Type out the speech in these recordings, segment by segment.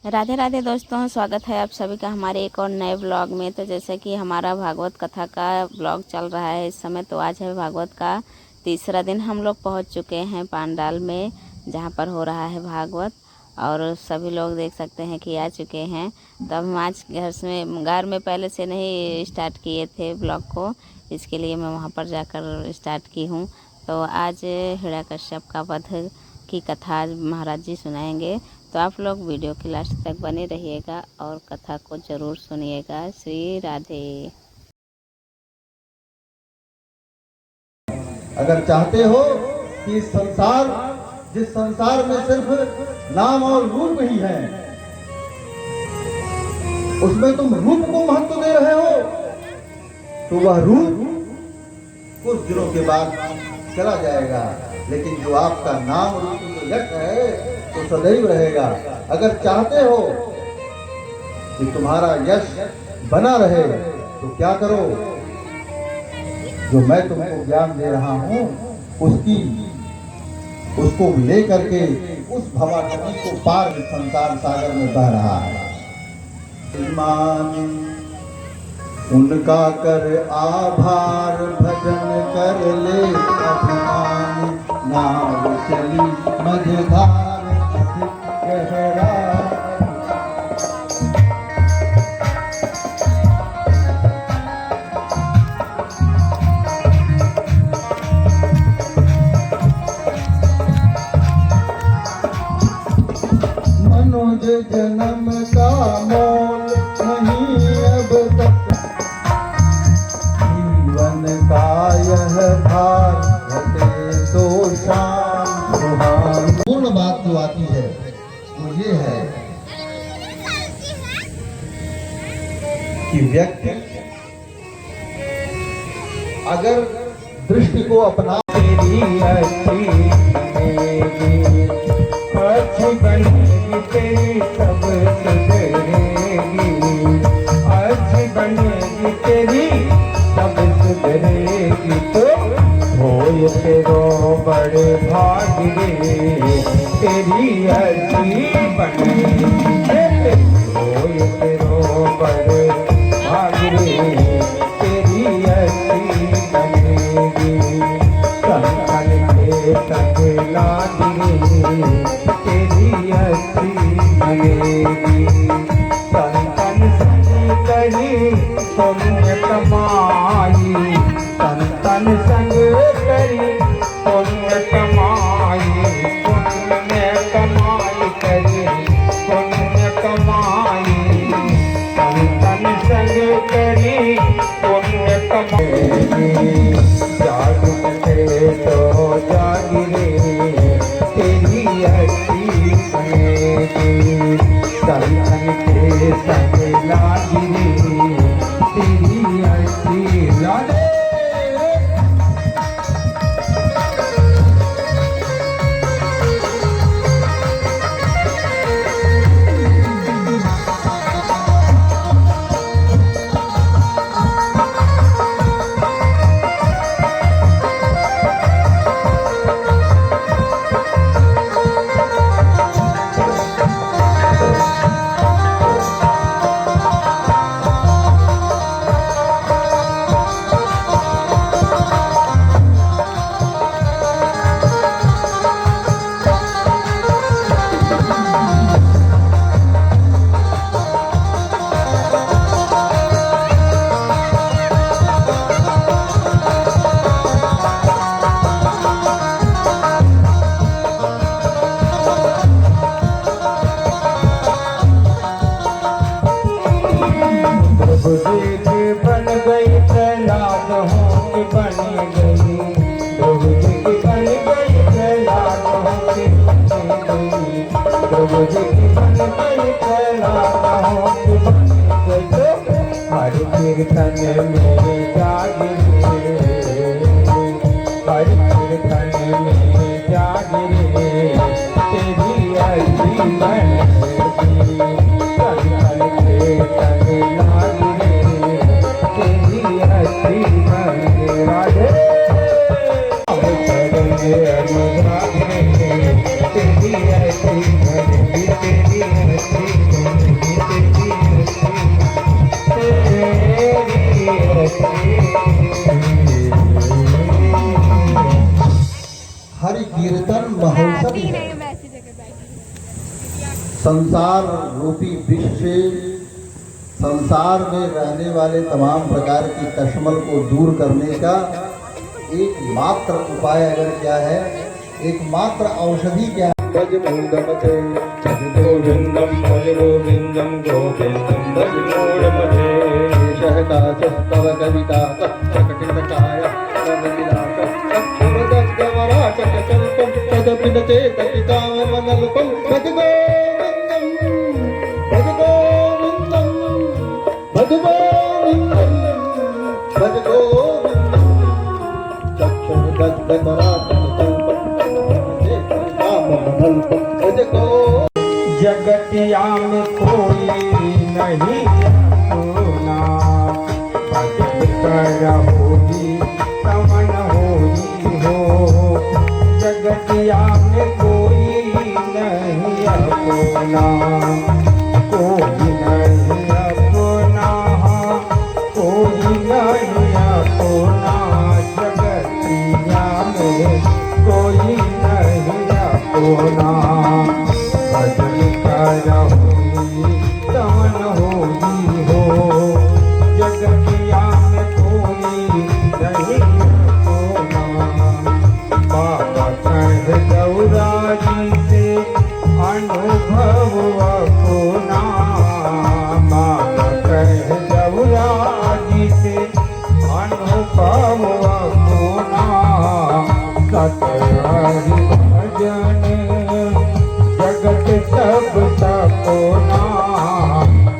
राधे राधे दोस्तों, स्वागत है आप सभी का हमारे एक और नए ब्लॉग में। तो जैसे कि हमारा भागवत कथा का ब्लॉग चल रहा है इस समय, तो आज है भागवत का तीसरा दिन। हम लोग पहुंच चुके हैं पांडाल में जहां पर हो रहा है भागवत, और सभी लोग देख सकते हैं कि आ चुके हैं। तो हम आज घर में पहले से नहीं स्टार्ट किए थे ब्लॉग को, इसके लिए मैं वहाँ पर जाकर स्टार्ट की हूँ। तो आज हिरण्यकश्यप का वध की कथा महाराज जी सुनाएंगे, तो आप लोग वीडियो के लास्ट तक बने रहिएगा और कथा को ज़रूर सुनिएगा। श्री राधे। अगर चाहते हो कि जिस संसार में सिर्फ नाम और रूप ही है, उसमें तुम रूप को महत्व दे रहे हो, तो वह रूप कुछ दिनों के बाद चला जाएगा, लेकिन जो आपका नाम रूप जो यश है तो सदैव रहेगा। अगर चाहते हो कि तुम्हारा यश बना रहे तो क्या करो, जो मैं तुमको ज्ञान दे रहा हूं उसको ले करके उस भवानी को पार संसार सागर में बह रहा है। उनका कर आभार भजन कर ले अभिमान, नाव चली मझधार गहरा। मनुज जन्म का मोल नहीं अब तक, जीवन का यह भार घटे तो शाम सुहान। पूर्ण बात जो आती है वो ये है कि व्यक्ति अगर दृष्टि को अपना तेरी अच्छी बनेगी, तेरी सब सुधरेगी, अच्छी बनेगी तेरी सब सुधरेगी। तो होए तेरो बड़े भाग रे, तेरी अच्छी बनेगी, होए तेरो बड़े भाग रे, तेरी अच्छी बनेगी। संकल के संग लागी, तेरी अच्छी बनेगी। संतन संग करी पुण्य कमाई, संतन संग करी पुण्य कमाई, पुण्य कमाई करी पुण्य कमाई, संतन संग करी पुण्य कमाई। जागते तो जागी रे, तेरी अच्छी बनेगी। संतन के संग लागी रे, तेरी अच्छी लागे। बन गई प्रहलाद हो कि बन गई, द्रौपदी की बन गई प्रहलाद हो कि बन गई, द्रौपदी की बन गई प्रहलाद हो कि बन गई। हर कीर्तन में जागी रे, हर कीर्तन में जागी रे, तेरी अच्छी बनेगी। संतन के संग लागी रे, तेरी अच्छी बनेगी। राधे करेंगे अनुराग रे, तेरी अच्छी बनेगी, तेरी अच्छी संसार रूपी वृक्ष से संसार में रहने वाले तमाम प्रकार की कश्मल को दूर करने का एकमात्र उपाय अगर क्या है, एकमात्र औषधि क्या है? भज मूढ़मते भज गोविंदम गोविंदम भज मूढ़मते सहकाशस्तव कविता प्रकटितकाय तत्पुरदग्धवराटकल्पं तदपिनते तपितामनल्पं भज गोविंदं भज गोविंदं भज गोविंदं भज गोविंदं चक्षुर्दग्धवराटकल्पं तदपिनते तपितामनल्पं भज गोविंदं। जगतिया में कोई नहीं होना भजन कर होगी तमन होगी हो। जगतिया में कोई नहीं अपना कोई नहीं अपना कोई नहीं अपना। जगतिया में कोई नहीं अपना भजन कर होगी तमन होगी हो। जगतिया में कोई नहीं होना। बाबा कह गौरा जी से अनुभव अपना। बाबा कह गौरा जी से अनुभव अपना। सतहरि भजन जगत सब तपोना।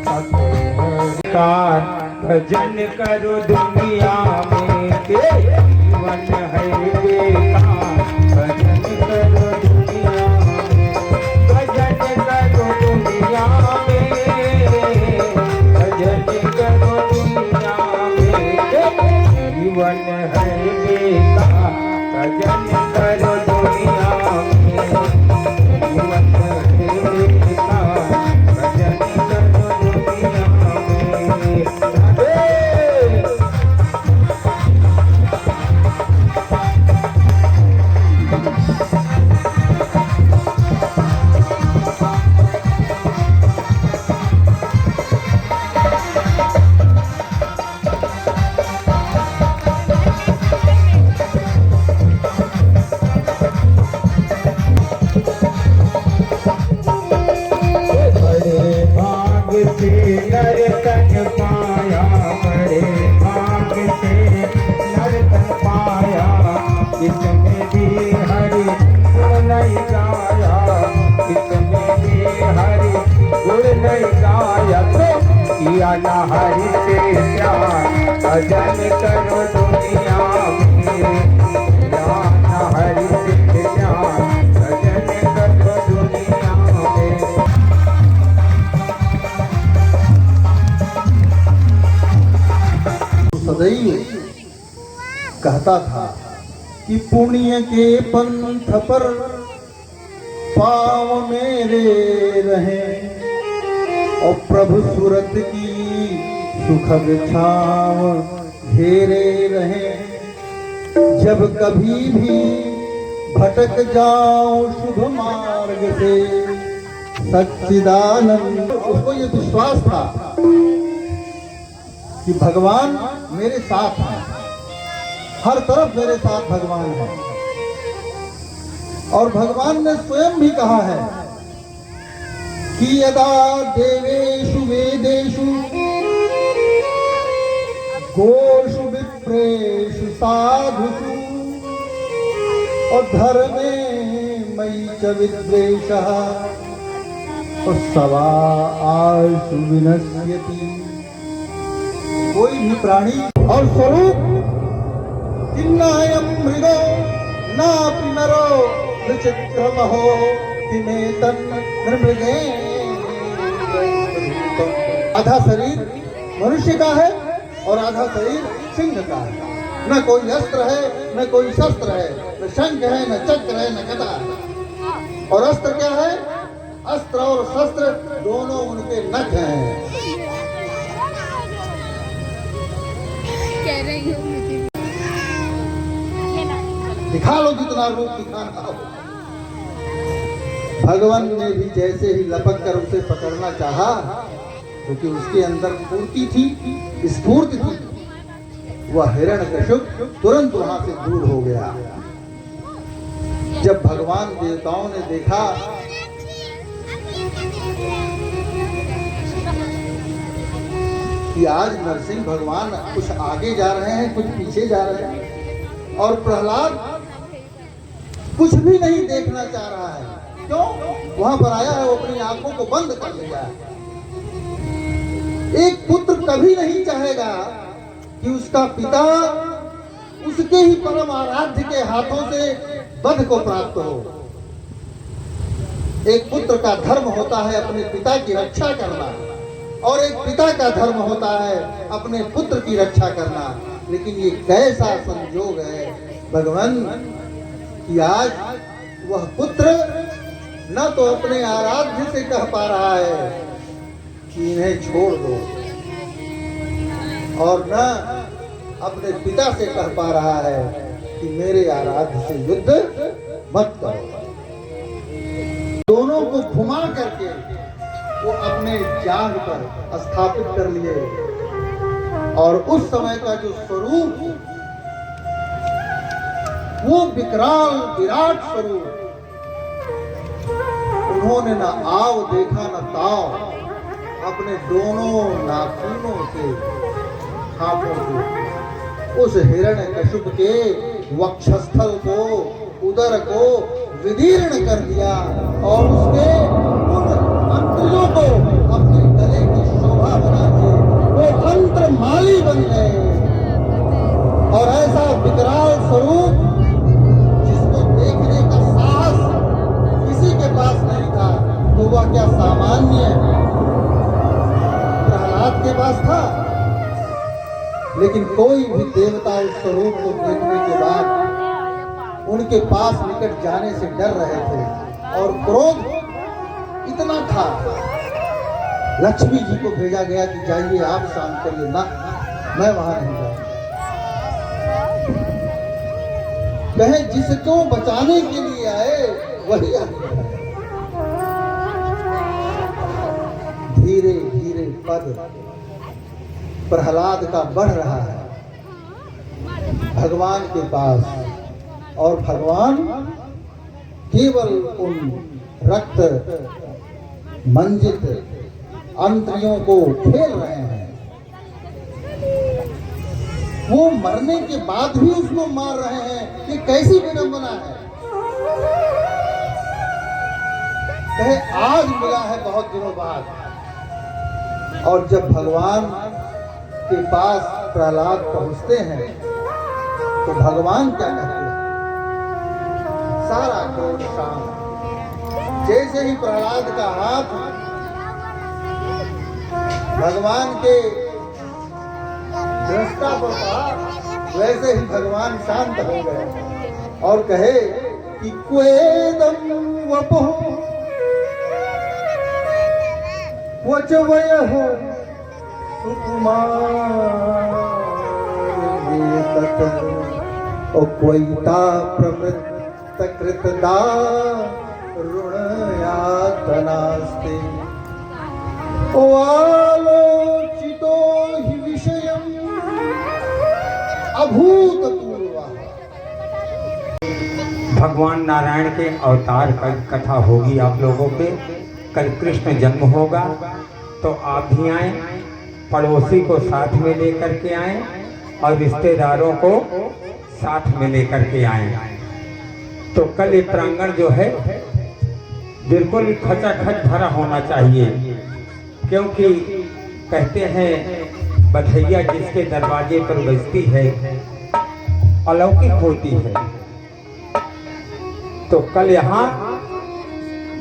सतहरिकार भजन करो दुनिया में के जीवन है बेकार। भजन करो दुनिया में भजन करो दुनिया में भजन करो दुनिया में के जीवन है बेकार। भजन करो दुनिया में जीवन है बेकार। भजन करो दुनिया में। बड़े भाग से नर्तन पाया। बड़े भाग से नर्तन पाया। इसमें भी हरि गुण नहीं गाया। इसमें भी हरि गुण नहीं गाया। तो किया ना हरि से प्यार। भजन करो दुनिया में किया ना हरि से प्यार। भजन करो दुनिया में। सदैव कहता था कि पुण्य के पंथ पर पाँव मेरे रहे और प्रभु सूरत की सुखद छाव घेरे रहे। जब कभी भी भटक जाऊं शुभ मार्ग से सच्चिदानंद। उसको ये विश्वास था कि भगवान मेरे साथ हैं, हर तरफ मेरे साथ भगवान है। और भगवान ने स्वयं भी कहा है कि यदा देवेषु वेदेषु गोषु विप्रेषु साधुषु और धर्मे मयि च विद्वेषः और सवा आशु विनश्यति। कोई भी प्राणी और स्वरूप किन्नायं मृगो नापि नरो विचित्रमहो किमेतं नृमृगे। आधा शरीर मनुष्य का है और आधा शरीर सिंह का है। न कोई अस्त्र है न कोई शस्त्र है, न शंख है न चक्र है न गदा है। और अस्त्र क्या है? अस्त्र और शस्त्र दोनों उनके नख हैं। कह रही हूँ मुझे दिखा लो जितना रूप दिखाना हो। भगवान ने भी जैसे ही लपक कर उसे पकड़ना चाहा, क्योंकि उसके अंदर फूर्ति थी, स्फूर्ति थी, वह हिरण्यकश्यप तुरंत वहां से दूर हो गया। जब भगवान देवताओं ने देखा कि आज नरसिंह भगवान कुछ आगे जा रहे हैं, कुछ पीछे जा रहे हैं, और प्रहलाद कुछ भी नहीं देखना चाह रहा है। क्यों? वहां पर आया है, वो अपनी आंखों को बंद कर लिया है। एक पुत्र कभी नहीं चाहेगा कि उसका पिता उसके ही परम आराध्य के हाथों से वध को प्राप्त हो। एक पुत्र का धर्म होता है अपने पिता की रक्षा करना, और एक पिता का धर्म होता है अपने पुत्र की रक्षा करना। लेकिन ये कैसा संयोग है भगवान कि आज वह पुत्र न तो अपने आराध्य से कह पा रहा है कि इन्हें छोड़ दो, और न अपने पिता से कह पा रहा है कि मेरे आराध्य से युद्ध मत करो। दोनों को घुमा करके वो अपने जांघ पर स्थापित कर लिए, और उस समय का जो स्वरूप, वो विकराल विराट स्वरूप, उन्होंने न आव देखा न ताव, अपने दोनों नाखूनों से, हाथों से उस हिरण्यकश्यप के वक्षस्थल को, उदर को विदीर्ण कर दिया, और उसके उन अंतरियों को अपने गले की शोभा बना के वो अंतर माली बन गए। और ऐसा विकराल स्वरूप जिसको देखने का साहस किसी के पास नहीं था, तो वह क्या सामान्य प्रहलाद के पास था? लेकिन कोई भी देवता उस स्वरूप को देखने के बाद उनके पास निकट जाने से डर रहे थे, और क्रोध इतना था, लक्ष्मी जी को भेजा गया कि जाइए आप शांत करिए। ना, मैं वहां नहीं जाऊंगा। कहे जिसको बचाने के लिए आए वही आ गया। धीरे धीरे पद प्रहलाद का बढ़ रहा है भगवान के पास, और भगवान केवल उन रक्त मंजित अंतरियों को खेल रहे हैं। वो मरने के बाद भी उसको मार रहे हैं। ये कैसी विडंबना है? कहे आज मिला है बहुत दिनों बाद, और जब भगवान के पास प्रहलाद पहुंचते हैं तो भगवान क्या कहते हैं? सारा क्रोध शांत। जैसे ही प्रहलाद का हाथ भगवान के दृष्टा पर पड़ा, वैसे ही भगवान शांत हो गए और कहे कि क्वेदम वपुः वचवयः क्वैता प्रवृत्त कृतदा ऋणयातनास्ते आलोचितो हि विषयम् अभूतपूर्वः। भगवान नारायण के अवतार का कथा होगी आप लोगों पे। कल कृष्ण जन्म होगा, तो आप भी आए, पड़ोसी को साथ में लेकर के आए, और रिश्तेदारों को साथ में लेकर के आए। तो कल ये प्रांगण जो है बिल्कुल खचाखच भरा होना चाहिए, क्योंकि कहते हैं बधैया जिसके दरवाजे पर बजती है अलौकिक होती है। तो कल यहाँ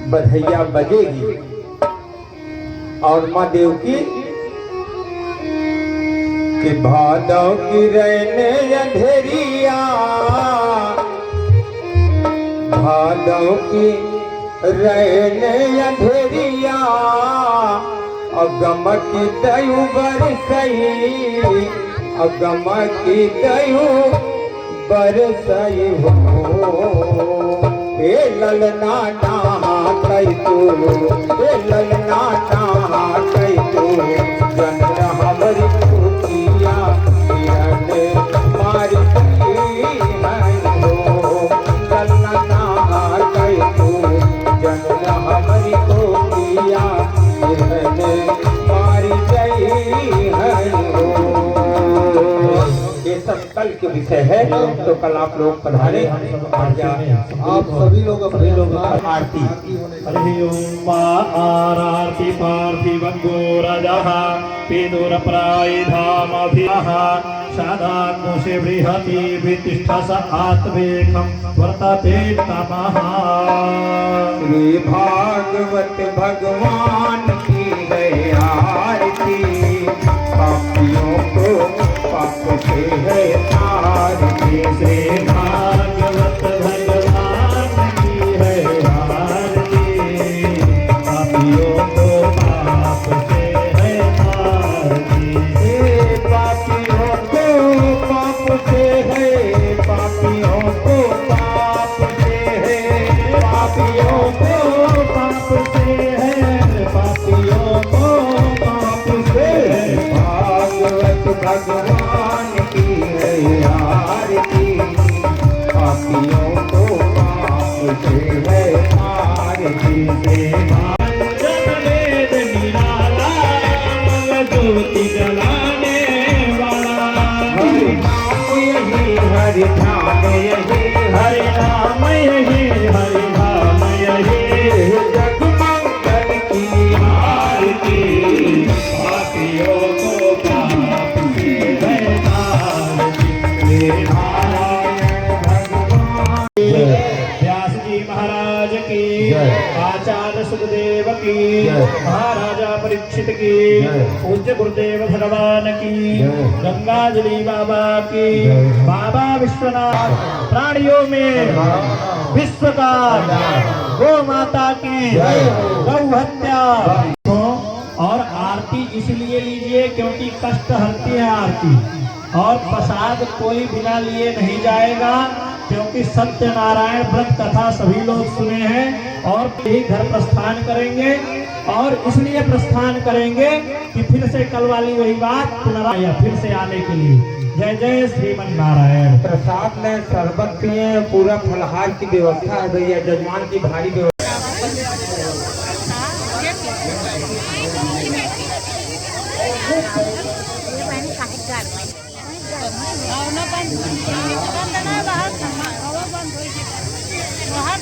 बधैया बजेगी, और माँ देव की कि भादव की रहने अंधेरिया, भादव की रहने अंधेरिया, अगम की दयु बरसई, अगम की दयु बरसई हो, हे ललना कई तो ललना नहा कई तो जन्म हमरी कुटिया मारी हमारी कोटिया मारी गई है। ये सब कल के विषय है, तो कल आप लोग पधारे। आप सभी लोग अपने आरती हरि ओम आरती पार्थिवं गोरजः पेदुरप्रायधामभिः शादाकुशे बृहति वितिष्ठस आत्मेकं वर्तते तमः। श्री भागवत भगवान की है आरती, पापियों को पाप से है आरती। श्री भागवत भगवान की है आरती, पापियों को पाप से है आरती। पापियों को पाप से है, पापियों को पाप से है, पापियों को पाप से है, पापियों को पाप से है। भागवत भगवान की है आरती, पापियों को पाप से है आरती। जन वेद निराला ज्योति जलाने वाला। हरि नाम यही, हरि ध्यान यही, हरि नाम यही, हरि नाम यही, जगमंगल की आरती। पापियों को पाप से है आरती। नारायण भगवान व्यास जी महाराज की, आचार्य सुखदेव की, महाराजा परीक्षित की, पूज्य गुरुदेव भगवान की, गंगाजली बाबा की, बाबा विश्वनाथ, प्राणियों में विश्व का, गौ माता की गौ हत्या। और आरती इसलिए लीजिए क्योंकि कष्ट हरती है आरती, और प्रसाद कोई बिना लिए नहीं जाएगा, क्योंकि सत्यनारायण व्रत कथा सभी लोग सुने हैं और यही घर प्रस्थान करेंगे। और इसलिए प्रस्थान करेंगे कि फिर से कल वाली वही बात पुनराया फिर से आने के लिए। जय जय श्रीमन नारायण। प्रसाद में शरबत पिए, पूरा फलहार की व्यवस्था है भैया, जजमान की भारी व्यवस्था। बाहर